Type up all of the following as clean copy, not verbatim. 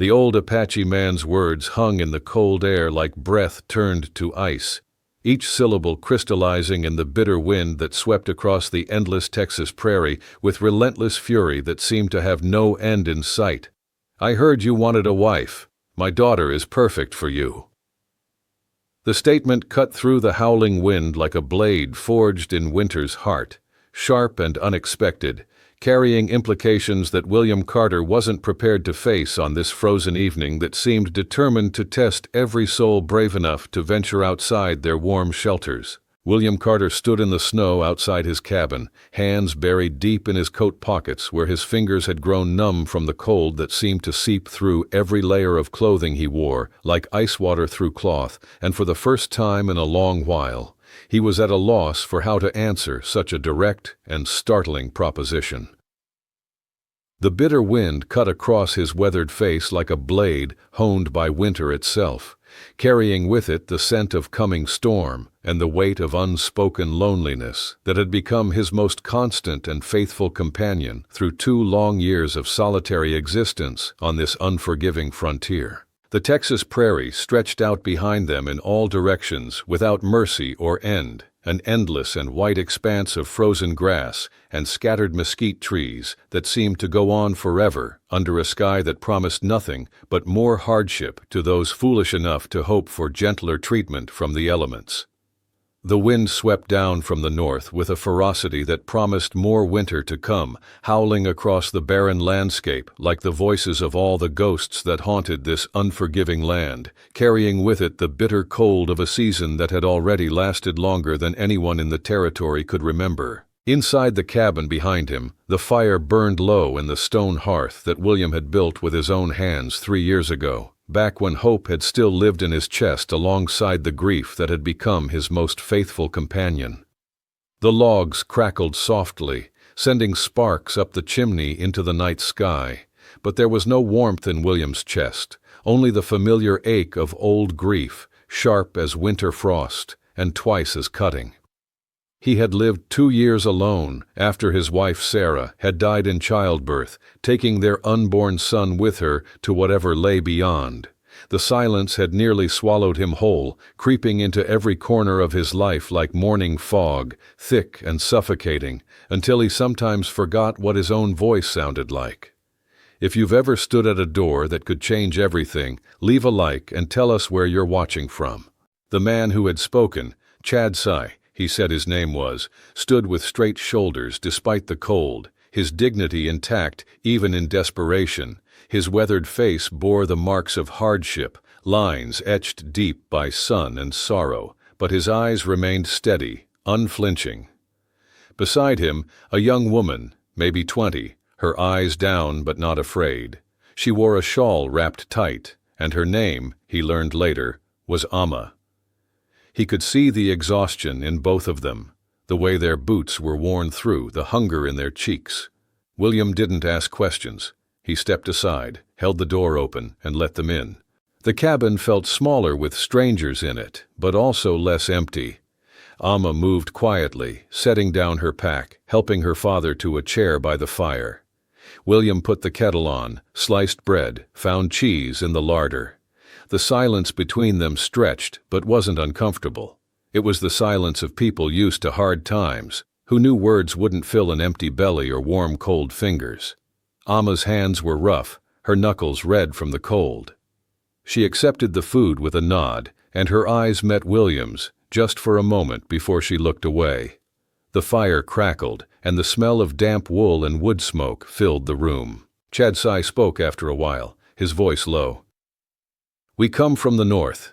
The old Apache man's words hung in the cold air like breath turned to ice, each syllable crystallizing in the bitter wind that swept across the endless Texas prairie with relentless fury that seemed to have no end in sight. "I heard you wanted a wife. My daughter is perfect for you." The statement cut through the howling wind like a blade forged in winter's heart, sharp and unexpected, carrying implications that William Carter wasn't prepared to face on this frozen evening that seemed determined to test every soul brave enough to venture outside their warm shelters. William Carter stood in the snow outside his cabin, hands buried deep in his coat pockets where his fingers had grown numb from the cold that seemed to seep through every layer of clothing he wore, like ice water through cloth, and for the first time in a long while, he was at a loss for how to answer such a direct and startling proposition. The bitter wind cut across his weathered face like a blade honed by winter itself, carrying with it the scent of coming storm and the weight of unspoken loneliness that had become his most constant and faithful companion through 2 long years of solitary existence on this unforgiving frontier. The Texas prairie stretched out behind them in all directions without mercy or end, an endless and white expanse of frozen grass and scattered mesquite trees that seemed to go on forever under a sky that promised nothing but more hardship to those foolish enough to hope for gentler treatment from the elements. The wind swept down from the north with a ferocity that promised more winter to come, howling across the barren landscape like the voices of all the ghosts that haunted this unforgiving land, carrying with it the bitter cold of a season that had already lasted longer than anyone in the territory could remember. Inside the cabin behind him, the fire burned low in the stone hearth that William had built with his own hands 3 years ago, back when hope had still lived in his chest alongside the grief that had become his most faithful companion. The logs crackled softly, sending sparks up the chimney into the night sky, but there was no warmth in William's chest, only the familiar ache of old grief, sharp as winter frost and twice as cutting. He had lived 2 years alone after his wife Sarah had died in childbirth, taking their unborn son with her to whatever lay beyond. The silence had nearly swallowed him whole, creeping into every corner of his life like morning fog, thick and suffocating, until he sometimes forgot what his own voice sounded like. If you've ever stood at a door that could change everything, leave a like and tell us where you're watching from. The man who had spoken, Chad Sy, he said his name was, stood with straight shoulders despite the cold, his dignity intact even in desperation. His weathered face bore the marks of hardship, lines etched deep by sun and sorrow, but his eyes remained steady, unflinching. Beside him, a young woman, maybe 20, her eyes down but not afraid. She wore a shawl wrapped tight, and her name, he learned later, was Amma. He could see the exhaustion in both of them, the way their boots were worn through, the hunger in their cheeks. William didn't ask questions. He stepped aside, held the door open, and let them in. The cabin felt smaller with strangers in it, but also less empty. Amma moved quietly, setting down her pack, helping her father to a chair by the fire. William put the kettle on, sliced bread, found cheese in the larder. The silence between them stretched, but wasn't uncomfortable. It was the silence of people used to hard times, who knew words wouldn't fill an empty belly or warm cold fingers. Amma's hands were rough, her knuckles red from the cold. She accepted the food with a nod, and her eyes met William's, just for a moment before she looked away. The fire crackled, and the smell of damp wool and wood smoke filled the room. Chad Sy spoke after a while, his voice low. "We come from the north.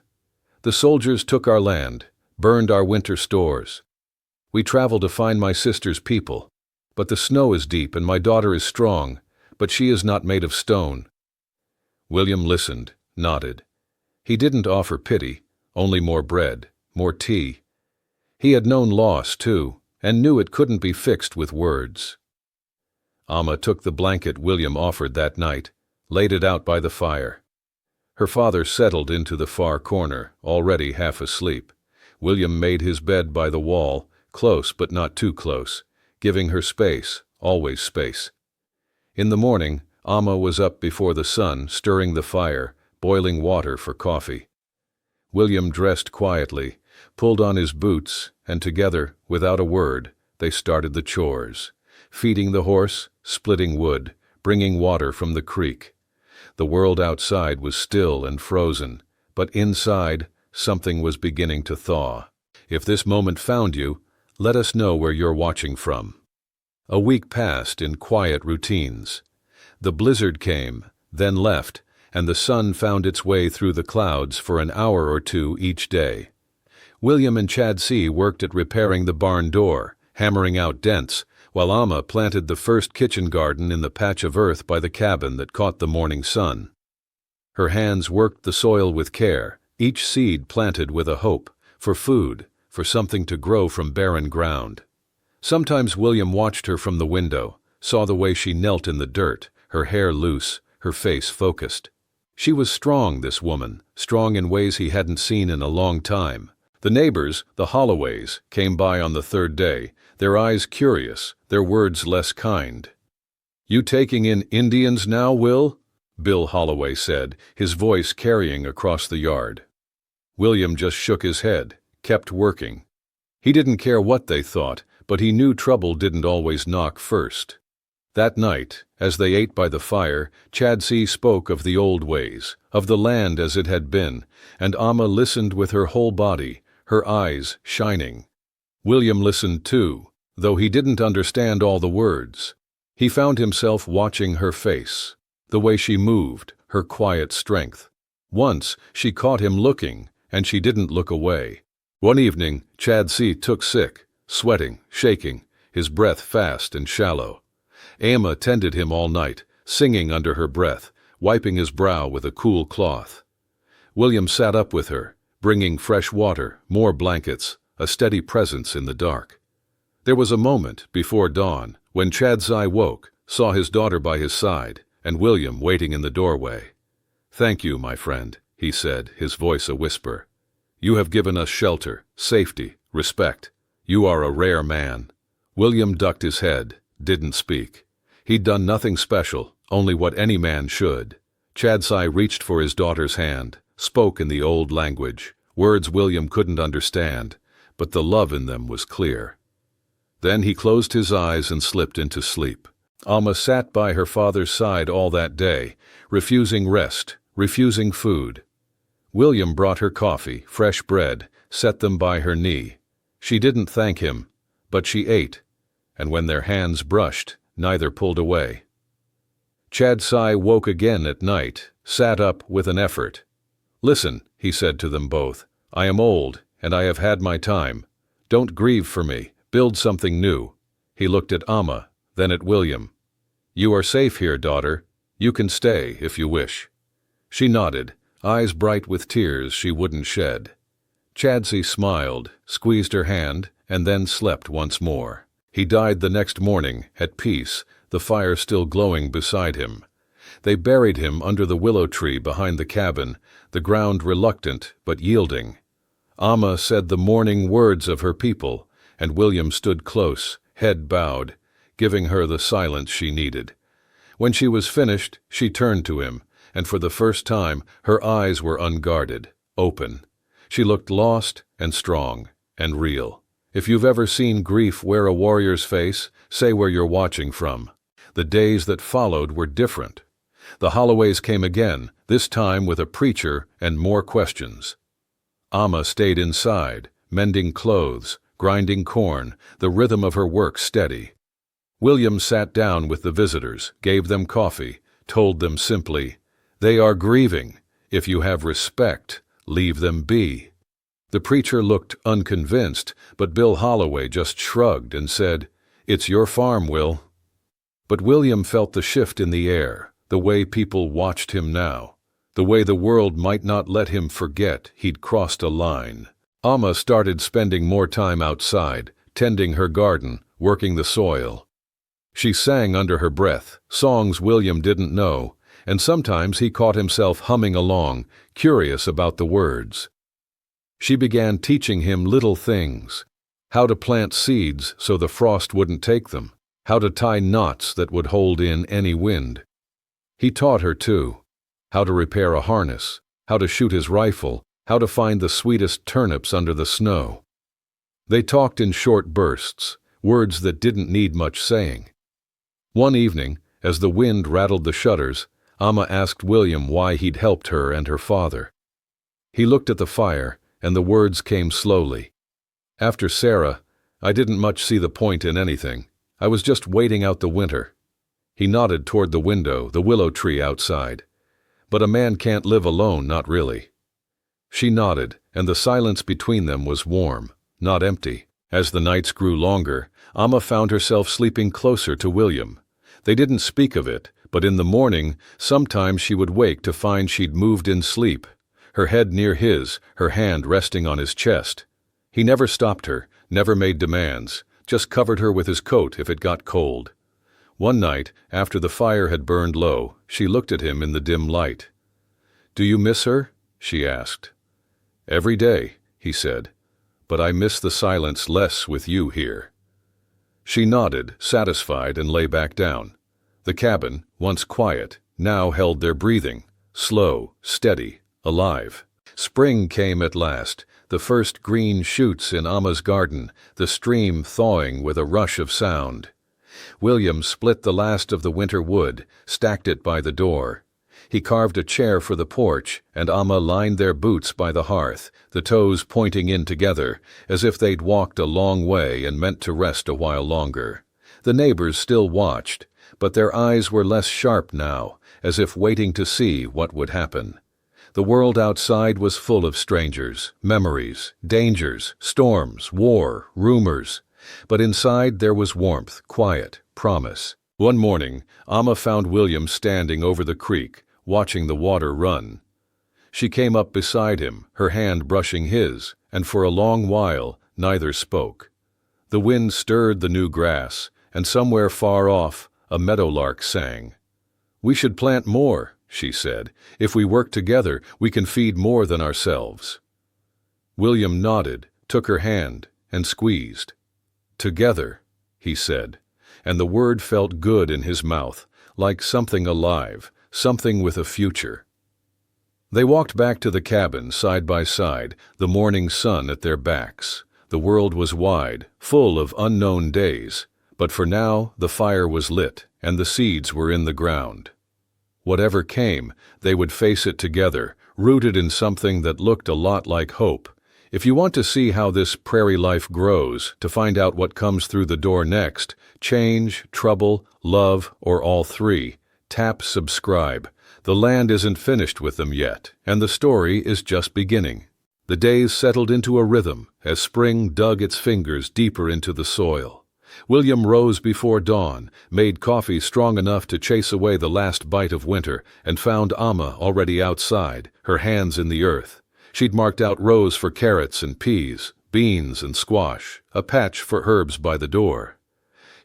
The soldiers took our land, burned our winter stores. We travel to find my sister's people, but the snow is deep and my daughter is strong, but she is not made of stone." William listened, nodded. He didn't offer pity, only more bread, more tea. He had known loss, too, and knew it couldn't be fixed with words. Amma took the blanket William offered that night, laid it out by the fire. Her father settled into the far corner, already half asleep. William made his bed by the wall, close but not too close, giving her space, always space. In the morning, Amma was up before the sun, stirring the fire, boiling water for coffee. William dressed quietly, pulled on his boots, and together, without a word, they started the chores, feeding the horse, splitting wood, bringing water from the creek. The world outside was still and frozen, but inside, something was beginning to thaw. If this moment found you, let us know where you're watching from. A week passed in quiet routines. The blizzard came, then left, and the sun found its way through the clouds for an hour or two each day. William and Chad C. worked at repairing the barn door, hammering out dents, while Amma planted the first kitchen garden in the patch of earth by the cabin that caught the morning sun. Her hands worked the soil with care, each seed planted with a hope, for food, for something to grow from barren ground. Sometimes William watched her from the window, saw the way she knelt in the dirt, her hair loose, her face focused. She was strong, this woman, strong in ways he hadn't seen in a long time. The neighbors, the Holloways, came by on the third day, their eyes curious, their words less kind. "You taking in Indians now, Will?" Bill Holloway said, his voice carrying across the yard. William just shook his head, kept working. He didn't care what they thought, but he knew trouble didn't always knock first. That night, as they ate by the fire, Chad C. spoke of the old ways, of the land as it had been, and Amma listened with her whole body, her eyes shining. William listened too, though he didn't understand all the words. He found himself watching her face, the way she moved, her quiet strength. Once, she caught him looking, and she didn't look away. One evening, Chad C. took sick, sweating, shaking, his breath fast and shallow. Amma tended him all night, singing under her breath, wiping his brow with a cool cloth. William sat up with her, bringing fresh water, more blankets, a steady presence in the dark. There was a moment, before dawn, when Chadzai woke, saw his daughter by his side, and William waiting in the doorway. "Thank you, my friend," he said, his voice a whisper. "You have given us shelter, safety, respect. You are a rare man." William ducked his head, didn't speak. He'd done nothing special, only what any man should. Chadzai reached for his daughter's hand, spoke in the old language, words William couldn't understand, but the love in them was clear. Then he closed his eyes and slipped into sleep. Amma sat by her father's side all that day, refusing rest, refusing food. William brought her coffee, fresh bread, set them by her knee. She didn't thank him, but she ate, and when their hands brushed, neither pulled away. Chadzai woke again at night, sat up with an effort. "Listen," he said to them both, "I am old, and I have had my time. Don't grieve for me, build something new." He looked at Amma, then at William. "You are safe here, daughter. You can stay if you wish." She nodded, eyes bright with tears she wouldn't shed. Chadzai smiled, squeezed her hand, and then slept once more. He died the next morning, at peace, the fire still glowing beside him. They buried him under the willow tree behind the cabin, the ground reluctant but yielding. Amma said the morning words of her people, and William stood close, head bowed, giving her the silence she needed. When she was finished, she turned to him, and for the first time her eyes were unguarded, open. She looked lost and strong and real. If you've ever seen grief wear a warrior's face, say where you're watching from. The days that followed were different. The Holloways came again, this time with a preacher and more questions. Amma stayed inside, mending clothes, grinding corn, the rhythm of her work steady. William sat down with the visitors, gave them coffee, told them simply, "They are grieving. If you have respect, leave them be." The preacher looked unconvinced, but Bill Holloway just shrugged and said, "It's your farm, Will." But William felt the shift in the air, the way people watched him now, the way the world might not let him forget he'd crossed a line. Amma started spending more time outside, tending her garden, working the soil. She sang under her breath, songs William didn't know, and sometimes he caught himself humming along, curious about the words. She began teaching him little things, how to plant seeds so the frost wouldn't take them, how to tie knots that would hold in any wind. He taught her, too, how to repair a harness, how to shoot his rifle, how to find the sweetest turnips under the snow. They talked in short bursts, words that didn't need much saying. One evening, as the wind rattled the shutters, Amma asked William why he'd helped her and her father. He looked at the fire, and the words came slowly. After Sarah, I didn't much see the point in anything. I was just waiting out the winter. He nodded toward the window, the willow tree outside. But a man can't live alone, not really. She nodded, and the silence between them was warm, not empty. As the nights grew longer, Amma found herself sleeping closer to William. They didn't speak of it, but in the morning, sometimes she would wake to find she'd moved in sleep, her head near his, her hand resting on his chest. He never stopped her, never made demands, just covered her with his coat if it got cold. One night, after the fire had burned low, she looked at him in the dim light. "Do you miss her?" she asked. "Every day," he said, "but I miss the silence less with you here." She nodded, satisfied, and lay back down. The cabin, once quiet, now held their breathing, slow, steady, alive. Spring came at last, the first green shoots in Amma's garden, the stream thawing with a rush of sound. William split the last of the winter wood, stacked it by the door. He carved a chair for the porch, and Amma lined their boots by the hearth, the toes pointing in together, as if they'd walked a long way and meant to rest a while longer. The neighbors still watched, but their eyes were less sharp now, as if waiting to see what would happen. The world outside was full of strangers, memories, dangers, storms, war, rumors. But inside there was warmth, quiet, promise. One morning, Amma found William standing over the creek, watching the water run. She came up beside him, her hand brushing his, and for a long while neither spoke. The wind stirred the new grass, and somewhere far off a meadowlark sang. "We should plant more," she said. "If we work together, we can feed more than ourselves." William nodded, took her hand, and squeezed. "Together," he said, and the word felt good in his mouth, like something alive, something with a future. They walked back to the cabin side by side, the morning sun at their backs. The world was wide, full of unknown days, but for now the fire was lit and the seeds were in the ground. Whatever came, they would face it together, rooted in something that looked a lot like hope. If you want to see how this prairie life grows, to find out what comes through the door next, change, trouble, love, or all three, tap subscribe. The land isn't finished with them yet, and the story is just beginning. The days settled into a rhythm as spring dug its fingers deeper into the soil. William rose before dawn, made coffee strong enough to chase away the last bite of winter, and found Amma already outside, her hands in the earth. She'd marked out rows for carrots and peas, beans and squash, a patch for herbs by the door.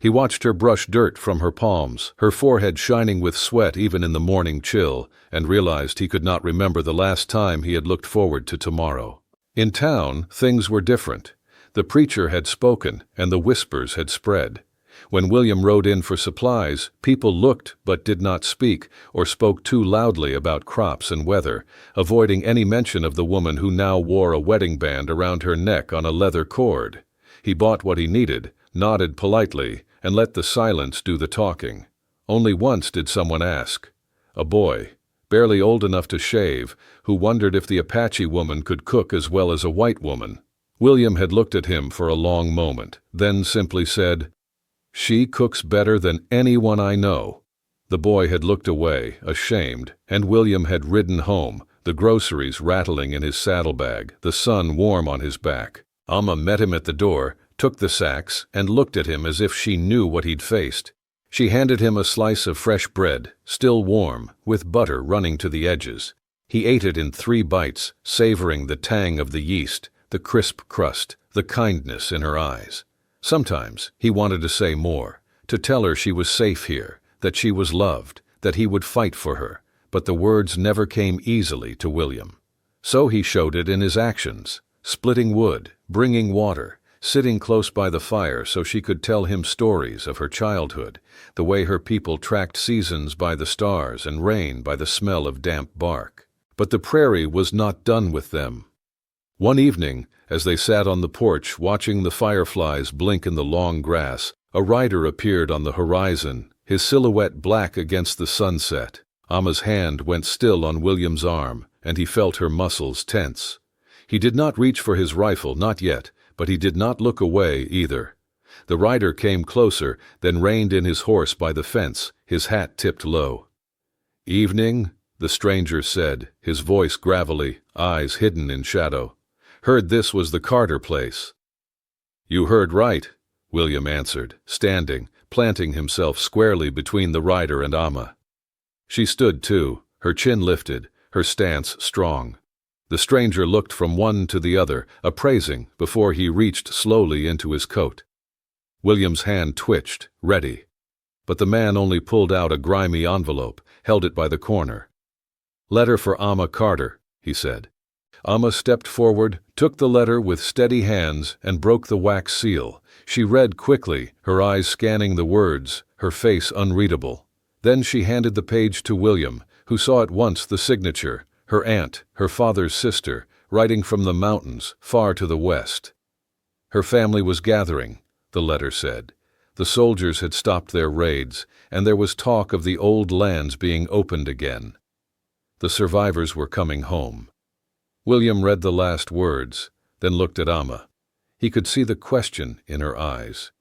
He watched her brush dirt from her palms, her forehead shining with sweat even in the morning chill, and realized he could not remember the last time he had looked forward to tomorrow. In town, things were different. The preacher had spoken, and the whispers had spread. When William rode in for supplies, people looked but did not speak, or spoke too loudly about crops and weather, avoiding any mention of the woman who now wore a wedding band around her neck on a leather cord. He bought what he needed, nodded politely, and let the silence do the talking. Only once did someone ask. A boy, barely old enough to shave, who wondered if the Apache woman could cook as well as a white woman. William had looked at him for a long moment, then simply said, "She cooks better than anyone I know." The boy had looked away, ashamed, and William had ridden home, the groceries rattling in his saddlebag, the sun warm on his back. Amma met him at the door, took the sacks, and looked at him as if she knew what he'd faced. She handed him a slice of fresh bread, still warm, with butter running to the edges. He ate it in 3 bites, savoring the tang of the yeast, the crisp crust, the kindness in her eyes. Sometimes he wanted to say more, to tell her she was safe here, that she was loved, that he would fight for her, but the words never came easily to William. So he showed it in his actions, splitting wood, bringing water, sitting close by the fire so she could tell him stories of her childhood, the way her people tracked seasons by the stars and rain by the smell of damp bark. But the prairie was not done with them. One evening, as they sat on the porch watching the fireflies blink in the long grass, a rider appeared on the horizon, his silhouette black against the sunset. Amma's hand went still on William's arm, and he felt her muscles tense. He did not reach for his rifle, not yet, but he did not look away either. The rider came closer, then reined in his horse by the fence, his hat tipped low. "Evening," the stranger said, his voice gravelly, eyes hidden in shadow. "Heard this was the Carter place." "You heard right," William answered, standing, planting himself squarely between the rider and Amma. She stood too, her chin lifted, her stance strong. The stranger looked from one to the other, appraising, before he reached slowly into his coat. William's hand twitched, ready. But the man only pulled out a grimy envelope, held it by the corner. "Letter for Amma Carter," he said. Amma stepped forward, took the letter with steady hands, and broke the wax seal. She read quickly, her eyes scanning the words, her face unreadable. Then she handed the page to William, who saw at once the signature, her aunt, her father's sister, writing from the mountains, far to the west. Her family was gathering, the letter said. The soldiers had stopped their raids, and there was talk of the old lands being opened again. The survivors were coming home. William read the last words, then looked at Amma. He could see the question in her eyes.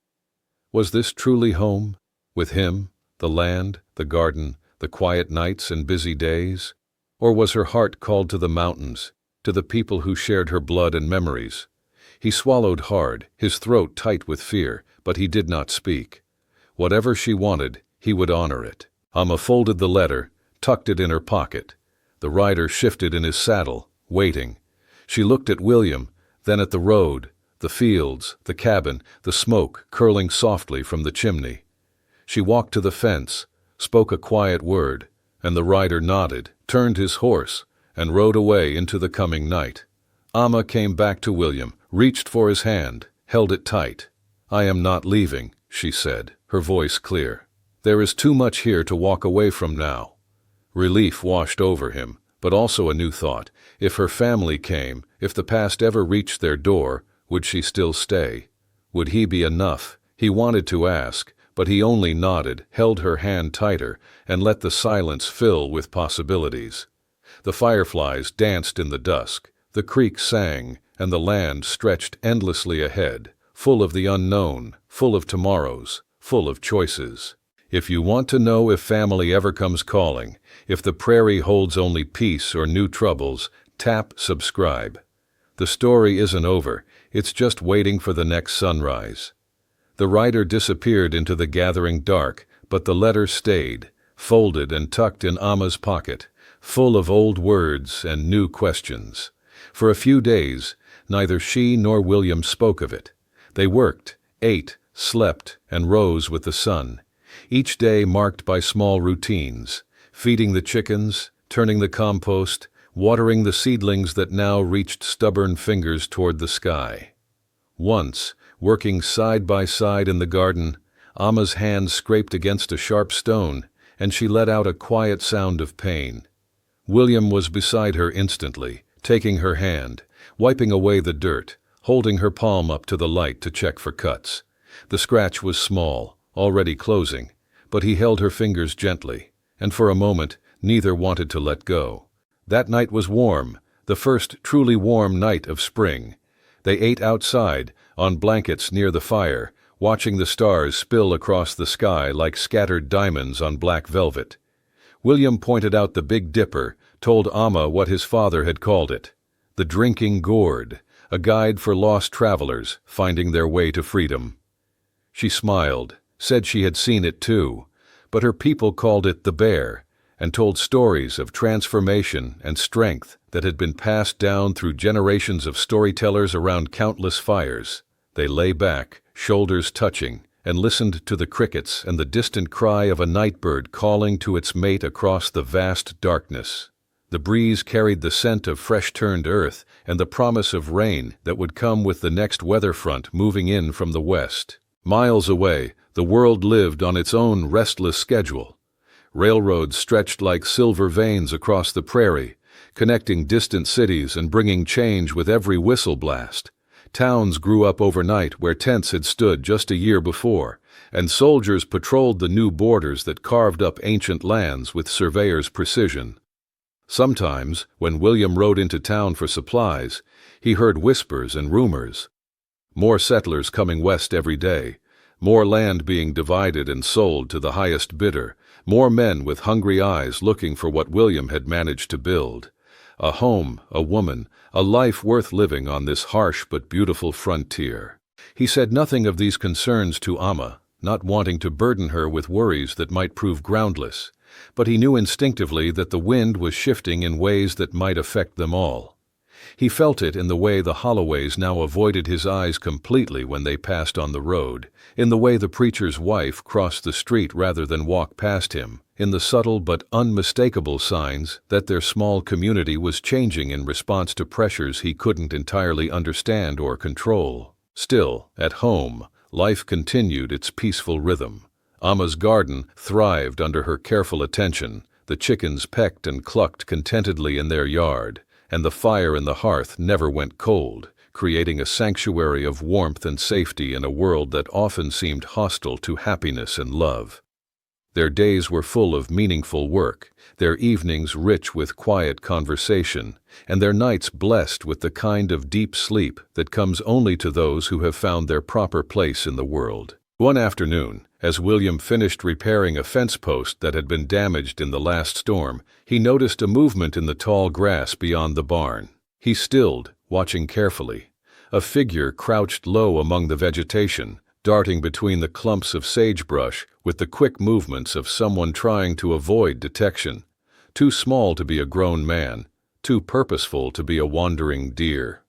Was this truly home? With him, the land, the garden, the quiet nights and busy days? Or was her heart called to the mountains, to the people who shared her blood and memories? He swallowed hard, his throat tight with fear, but he did not speak. Whatever she wanted, he would honor it. Amma folded the letter, tucked it in her pocket. The rider shifted in his saddle, waiting. She looked at William, then at the road, the fields, the cabin, the smoke curling softly from the chimney. She walked to the fence, spoke a quiet word, and the rider nodded, turned his horse, and rode away into the coming night. Amma came back to William, reached for his hand, held it tight. "I am not leaving," she said, her voice clear. "There is too much here to walk away from now." Relief washed over him, but also a new thought. If her family came, if the past ever reached their door, would she still stay? Would he be enough? He wanted to ask, but he only nodded, held her hand tighter, and let the silence fill with possibilities. The fireflies danced in the dusk, the creek sang, and the land stretched endlessly ahead, full of the unknown, full of tomorrows, full of choices. If you want to know if family ever comes calling, if the prairie holds only peace or new troubles, tap subscribe. The story isn't over, it's just waiting for the next sunrise. The rider disappeared into the gathering dark, but the letter stayed, folded and tucked in Amma's pocket, full of old words and new questions. For a few days, neither she nor William spoke of it. They worked, ate, slept, and rose with the sun, each day marked by small routines, feeding the chickens, turning the compost, watering the seedlings that now reached stubborn fingers toward the sky. Once, working side by side in the garden, Amma's hand scraped against a sharp stone, and she let out a quiet sound of pain. William was beside her instantly, taking her hand, wiping away the dirt, holding her palm up to the light to check for cuts. The scratch was small, already closing, but he held her fingers gently, and for a moment neither wanted to let go. That night was warm, the first truly warm night of spring. They ate outside, on blankets near the fire, watching the stars spill across the sky like scattered diamonds on black velvet. William pointed out the Big Dipper, told Amma what his father had called it, the drinking gourd, a guide for lost travelers finding their way to freedom. She smiled, said she had seen it too, but her people called it the bear, and told stories of transformation and strength that had been passed down through generations of storytellers around countless fires. They lay back, shoulders touching, and listened to the crickets and the distant cry of a night bird calling to its mate across the vast darkness. The breeze carried the scent of fresh-turned earth and the promise of rain that would come with the next weather front moving in from the west. Miles away, the world lived on its own restless schedule. Railroads stretched like silver veins across the prairie, connecting distant cities and bringing change with every whistle blast. Towns grew up overnight where tents had stood just a year before, and soldiers patrolled the new borders that carved up ancient lands with surveyor's precision. Sometimes, when William rode into town for supplies, he heard whispers and rumors. More settlers coming west every day, more land being divided and sold to the highest bidder, more men with hungry eyes looking for what William had managed to build. A home, a woman, a life worth living on this harsh but beautiful frontier. He said nothing of these concerns to Amma, not wanting to burden her with worries that might prove groundless, but he knew instinctively that the wind was shifting in ways that might affect them all. He felt it in the way the Holloways now avoided his eyes completely when they passed on the road, in the way the preacher's wife crossed the street rather than walk past him, in the subtle but unmistakable signs that their small community was changing in response to pressures he couldn't entirely understand or control. Still, at home, life continued its peaceful rhythm. Amma's garden thrived under her careful attention, the chickens pecked and clucked contentedly in their yard, and the fire in the hearth never went cold, creating a sanctuary of warmth and safety in a world that often seemed hostile to happiness and love. Their days were full of meaningful work, their evenings rich with quiet conversation, and their nights blessed with the kind of deep sleep that comes only to those who have found their proper place in the world. One afternoon, as William finished repairing a fence post that had been damaged in the last storm, he noticed a movement in the tall grass beyond the barn. He stilled, watching carefully. A figure crouched low among the vegetation, darting between the clumps of sagebrush with the quick movements of someone trying to avoid detection. Too small to be a grown man, too purposeful to be a wandering deer.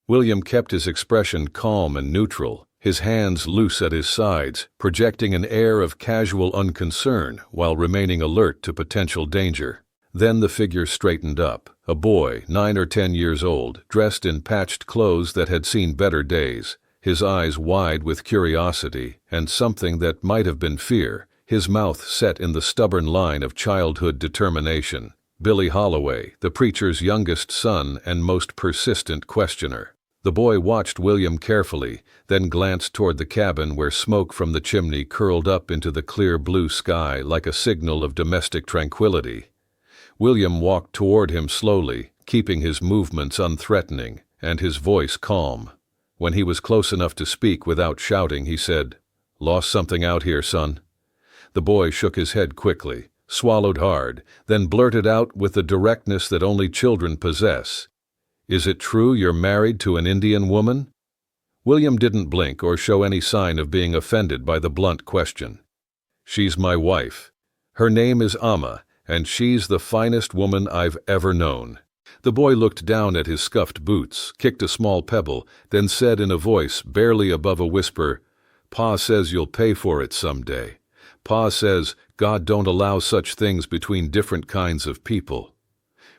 William kept his expression calm and neutral, his hands loose at his sides, projecting an air of casual unconcern while remaining alert to potential danger. Then the figure straightened up, a boy 9 or 10 years old, dressed in patched clothes that had seen better days, his eyes wide with curiosity and something that might have been fear, his mouth set in the stubborn line of childhood determination. Billy Holloway, the preacher's youngest son and most persistent questioner. The boy watched William carefully, then glanced toward the cabin where smoke from the chimney curled up into the clear blue sky like a signal of domestic tranquility. William walked toward him slowly, keeping his movements unthreatening and his voice calm. When he was close enough to speak without shouting, he said, "Lost something out here, son?" The boy shook his head quickly, swallowed hard, then blurted out with the directness that only children possess, "Is it true you're married to an Indian woman?" William didn't blink or show any sign of being offended by the blunt question. "She's my wife. Her name is Amma, and she's the finest woman I've ever known." The boy looked down at his scuffed boots, kicked a small pebble, then said in a voice barely above a whisper, "Pa says you'll pay for it someday. Pa says God don't allow such things between different kinds of people."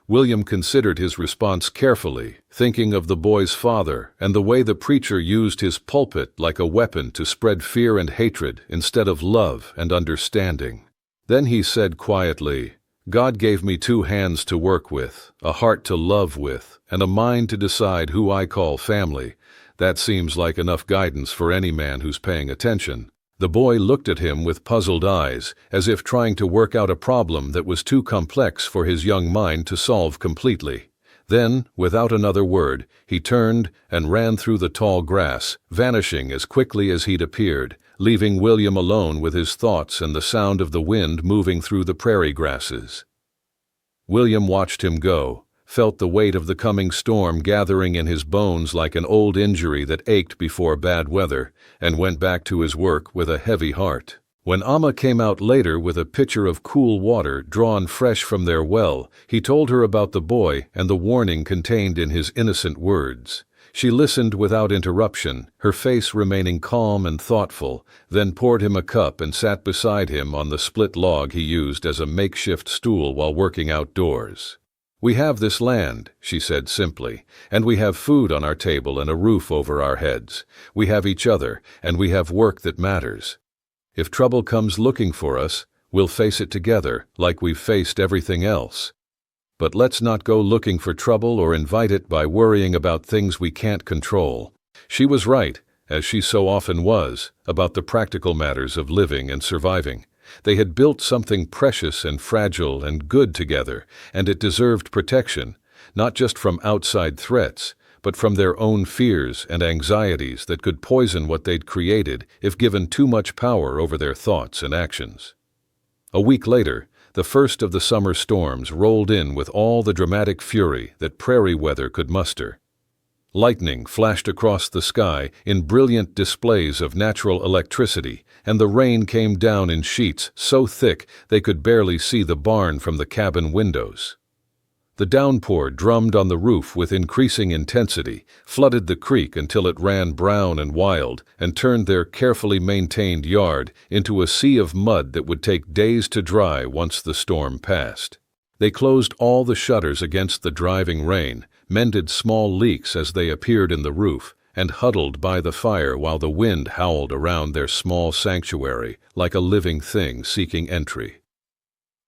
William considered his response carefully, thinking of the boy's father and the way the preacher used his pulpit like a weapon to spread fear and hatred instead of love and understanding. Then he said quietly, "God gave me 2 hands to work with, a heart to love with, and a mind to decide who I call family. That seems like enough guidance for any man who's paying attention." The boy looked at him with puzzled eyes, as if trying to work out a problem that was too complex for his young mind to solve completely. Then, without another word, he turned and ran through the tall grass, vanishing as quickly as he'd appeared, leaving William alone with his thoughts and the sound of the wind moving through the prairie grasses. William watched him go, felt the weight of the coming storm gathering in his bones like an old injury that ached before bad weather, and went back to his work with a heavy heart. When Amma came out later with a pitcher of cool water drawn fresh from their well, he told her about the boy and the warning contained in his innocent words. She listened without interruption, her face remaining calm and thoughtful, then poured him a cup and sat beside him on the split log he used as a makeshift stool while working outdoors. "We have this land," she said simply, "and we have food on our table and a roof over our heads. We have each other, and we have work that matters. If trouble comes looking for us, we'll face it together, like we've faced everything else. But let's not go looking for trouble or invite it by worrying about things we can't control." She was right, as she so often was, about the practical matters of living and surviving. They had built something precious and fragile and good together, and it deserved protection, not just from outside threats, but from their own fears and anxieties that could poison what they'd created if given too much power over their thoughts and actions. A week later, the first of the summer storms rolled in with all the dramatic fury that prairie weather could muster. Lightning flashed across the sky in brilliant displays of natural electricity, and the rain came down in sheets so thick they could barely see the barn from the cabin windows. The downpour drummed on the roof with increasing intensity, flooded the creek until it ran brown and wild, and turned their carefully maintained yard into a sea of mud that would take days to dry once the storm passed. They closed all the shutters against the driving rain, mended small leaks as they appeared in the roof, and huddled by the fire while the wind howled around their small sanctuary like a living thing seeking entry.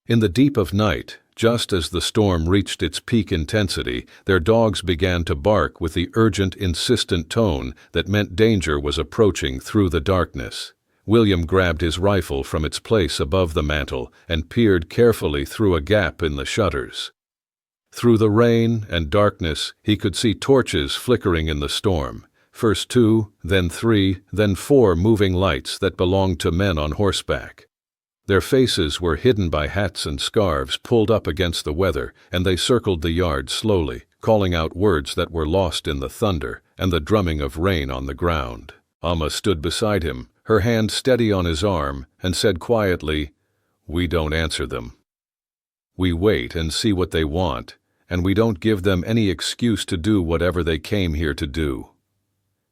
In the deep of night, just as the storm reached its peak intensity, their dogs began to bark with the urgent, insistent tone that meant danger was approaching through the darkness. William grabbed his rifle from its place above the mantel and peered carefully through a gap in the shutters. Through the rain and darkness, he could see torches flickering in the storm. First 2, then 3, then 4 moving lights that belonged to men on horseback. Their faces were hidden by hats and scarves pulled up against the weather, and they circled the yard slowly, calling out words that were lost in the thunder and the drumming of rain on the ground. Amma stood beside him, her hand steady on his arm, and said quietly, "We don't answer them. We wait and see what they want, and we don't give them any excuse to do whatever they came here to do."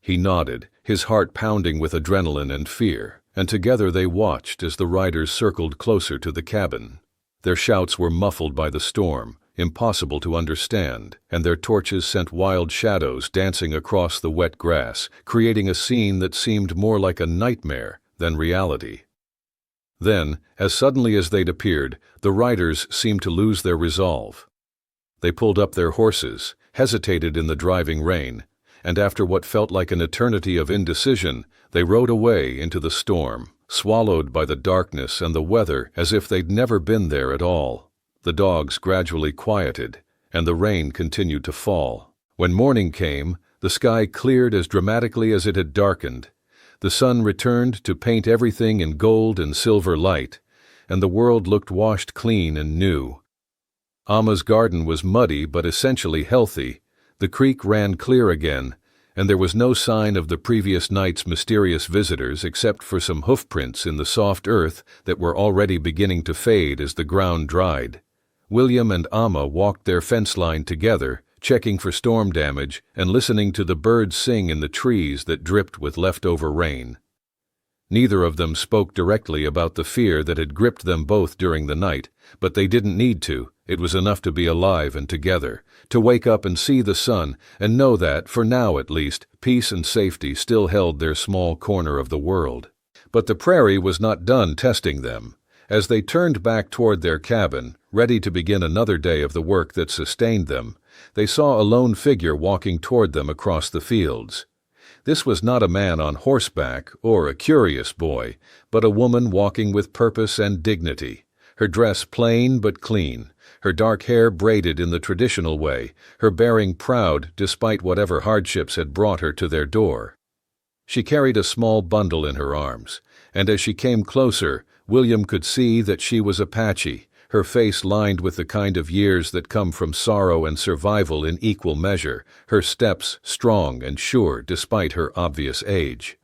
He nodded, his heart pounding with adrenaline and fear, and together they watched as the riders circled closer to the cabin. Their shouts were muffled by the storm, impossible to understand, and their torches sent wild shadows dancing across the wet grass, creating a scene that seemed more like a nightmare than reality. Then, as suddenly as they'd appeared, the riders seemed to lose their resolve. They pulled up their horses, hesitated in the driving rain, and after what felt like an eternity of indecision, they rode away into the storm, swallowed by the darkness and the weather as if they'd never been there at all. The dogs gradually quieted, and the rain continued to fall. When morning came, the sky cleared as dramatically as it had darkened. The sun returned to paint everything in gold and silver light, and the world looked washed clean and new. Amma's garden was muddy but essentially healthy. The creek ran clear again, and there was no sign of the previous night's mysterious visitors except for some hoofprints in the soft earth that were already beginning to fade as the ground dried. William and Amma walked their fence line together, checking for storm damage and listening to the birds sing in the trees that dripped with leftover rain. Neither of them spoke directly about the fear that had gripped them both during the night, but they didn't need to. It was enough to be alive and together, to wake up and see the sun and know that, for now at least, peace and safety still held their small corner of the world. But the prairie was not done testing them. As they turned back toward their cabin, ready to begin another day of the work that sustained them, they saw a lone figure walking toward them across the fields. This was not a man on horseback or a curious boy, but a woman walking with purpose and dignity, her dress plain but clean, her dark hair braided in the traditional way, her bearing proud despite whatever hardships had brought her to their door. She carried a small bundle in her arms, and as she came closer, William could see that she was Apache, her face lined with the kind of years that come from sorrow and survival in equal measure, her steps strong and sure despite her obvious age.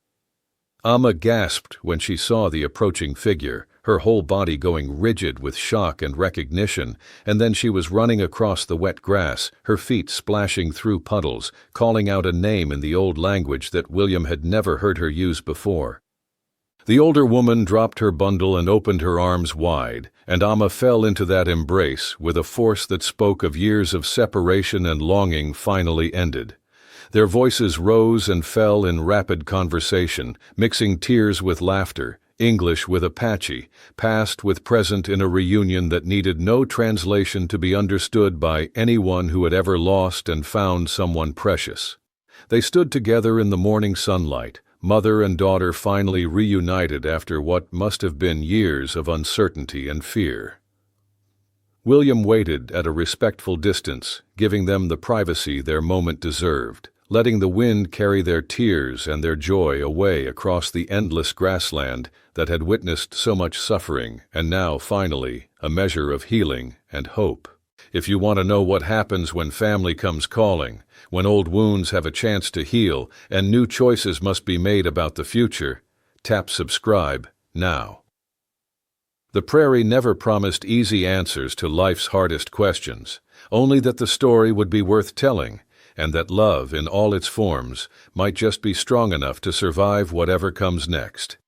Amma gasped when she saw the approaching figure, her whole body going rigid with shock and recognition, and then she was running across the wet grass, her feet splashing through puddles, calling out a name in the old language that William had never heard her use before. The older woman dropped her bundle and opened her arms wide, and Amma fell into that embrace with a force that spoke of years of separation and longing finally ended. Their voices rose and fell in rapid conversation, mixing tears with laughter, English with Apache, past with present in a reunion that needed no translation to be understood by anyone who had ever lost and found someone precious. They stood together in the morning sunlight, mother and daughter finally reunited after what must have been years of uncertainty and fear. William waited at a respectful distance, giving them the privacy their moment deserved, letting the wind carry their tears and their joy away across the endless grassland that had witnessed so much suffering and now, finally, a measure of healing and hope. If you want to know what happens when family comes calling, when old wounds have a chance to heal and new choices must be made about the future, tap subscribe now. The prairie never promised easy answers to life's hardest questions, only that the story would be worth telling, and that love in all its forms might just be strong enough to survive whatever comes next.